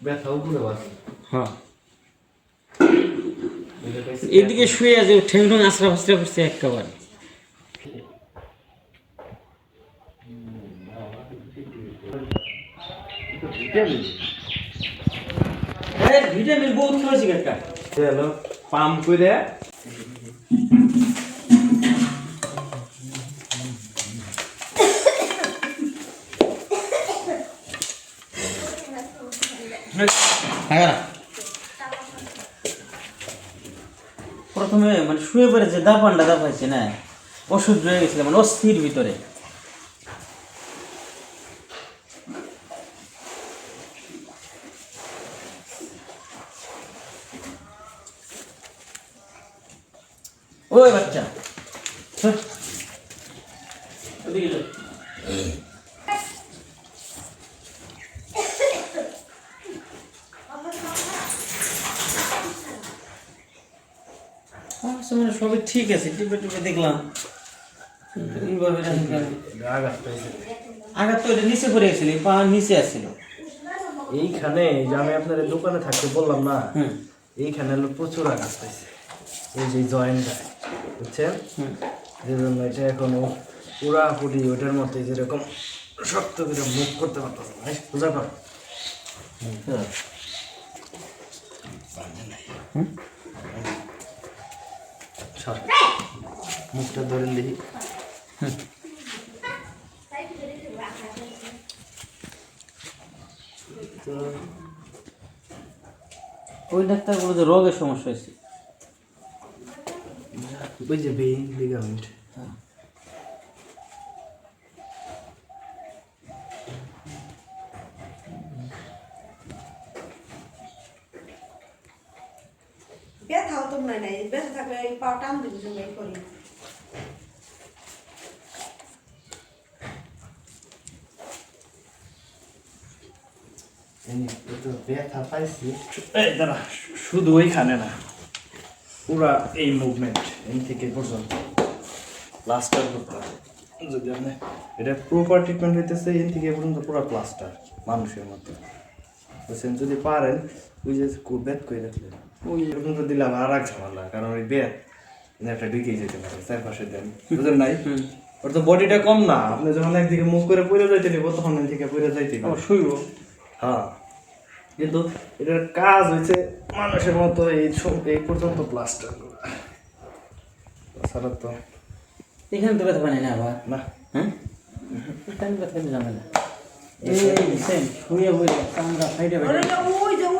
ব্যথা উপরে বাসে। হ্যাঁ এদিকে শুয়ে আছে ঠেং ঠেং আশ্রা ফাশ্রা করছে একেবারে। ভিটামিন বহুত খাওয়াছি একটা হলো পাম্প করে প্রথমে মানে শুয়ে পড়ে যে দাপানটা দাপাইছে না ওষুধ রয়ে গেছিল মানে অস্থির ভিতরে। ওই বাচ্চা ওদিকে যাও। মানে সবই ঠিক আছে টিপে টিপে দেখলাম আঘাত তো এটা নিচে পড়ে গেছিল পা নিচে আসছিল এইখানে যে আমি আপনার দোকানে থাকতে বললাম না এইখানে হলো প্রচুর আঘাত পাইছে এই যে জয়েন্টটা বুঝছেন যে জন্য এটা এখনো পুরাপুরি ওটার মধ্যে যেরকম শক্ত করে মুভ করতে পারতেছে না বুঝা পার মুখটা ধরেন দেখি ওই ডাক্তার বলে যে রোগের সমস্যা হয়েছে ওই যে বেইন লিগামেন্ট ব্যথাও তো মনে নাই ব্যথা থাকলে এই পা টান দিবি তুমি করি ব্যথা পাইছি দাঁড়া শুধু ওইখানে না পুরা এই মুভমেন্ট এই থেকে পর্যন্ত প্লাস্টার করতে হবে যদি আপনি এটা প্রপার ট্রিটমেন্ট হইতেছে এই থেকে পর্যন্ত পুরো প্লাস্টার মানুষের মতো বুঝছেন যদি পারেন ওই যে বেত করে রাখলেন ওই পর্যন্ত দিলাম আর এক ঝামেলা কারণ ওই বেত একটা ঢুকেই যেতে পারে চারপাশে দেন বুঝলেন নাই ওর তো বডিটা কম না আপনি যখন একদিকে মুভ করে পড়ে যাইতে নিব তখন ওই থেকে পড়ে যাইতে শুইব হ্যাঁ কিন্তু এটার কাজ হয়েছে মানুষের মতো এই পর্যন্ত প্লাস্টার তাছাড়া তো এখানে তো ব্যথা পানি না আবার না হ্যাঁ এখানে ব্যথা কিন্তু ঝামেলা এই সেম শুয়ে বলে চামড়া ফাইটে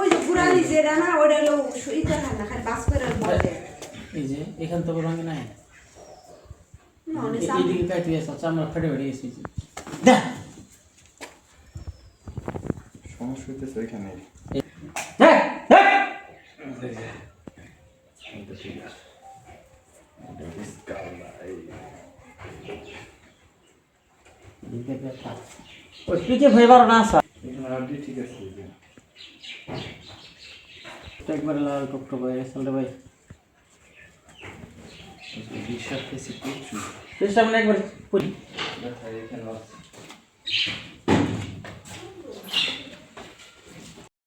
ওই যে পুরানি যেটা না ওটা হলো ইটা না খালি বাস করে বলে এই যে এখান তো রঙে নাই না অনেক এইদিকে কাটি আছে চামড়া ফাইটে বেরিয়ে এসেছে দা সমস্যা হইতেছে ওইখানে পিকে ভয় পারো না স্যার ঠিক আছে একবারে লাল টকটক হয়ে গেছে ভাই বিশ্বাস পেয়েছি প্রচুর চেষ্টা মানে একবার ব্যথা এখানে